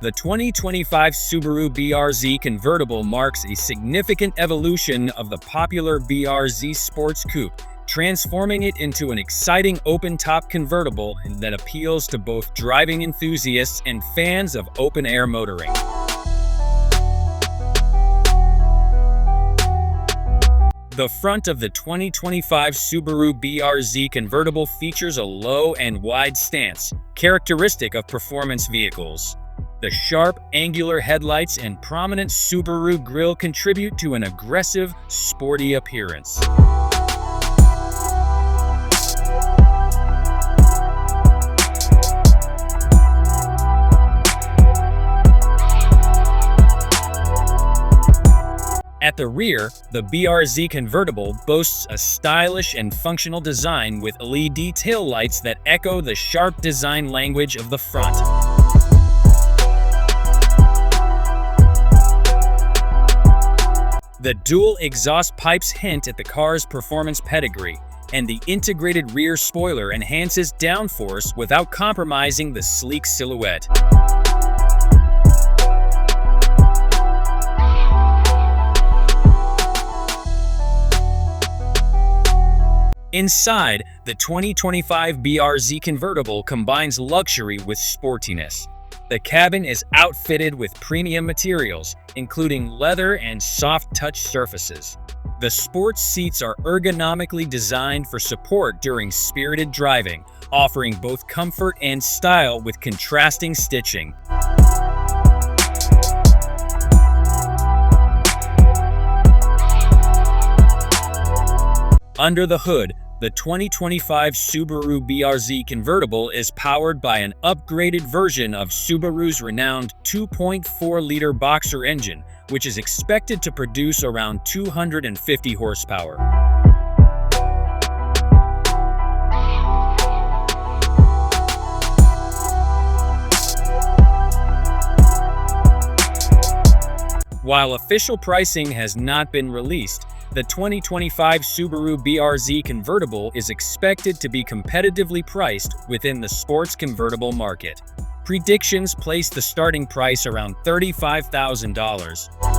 The 2025 Subaru BRZ Convertible marks a significant evolution of the popular BRZ sports coupe, transforming it into an exciting open-top convertible that appeals to both driving enthusiasts and fans of open-air motoring. The front of the 2025 Subaru BRZ Convertible features a low and wide stance, characteristic of performance vehicles. The sharp, angular headlights and prominent Subaru grille contribute to an aggressive, sporty appearance. At the rear, the BRZ Convertible boasts a stylish and functional design with LED taillights that echo the sharp design language of the front. The dual exhaust pipes hint at the car's performance pedigree, and the integrated rear spoiler enhances downforce without compromising the sleek silhouette. Inside, the 2025 BRZ Convertible combines luxury with sportiness. The cabin is outfitted with premium materials, including leather and soft touch surfaces. The sports seats are ergonomically designed for support during spirited driving, offering both comfort and style with contrasting stitching. Under the hood, the 2025 Subaru BRZ Convertible is powered by an upgraded version of Subaru's renowned 2.4-liter boxer engine, which is expected to produce around 250 horsepower. While official pricing has not been released, the 2025 Subaru BRZ Convertible is expected to be competitively priced within the sports convertible market. Predictions place the starting price around $35,000.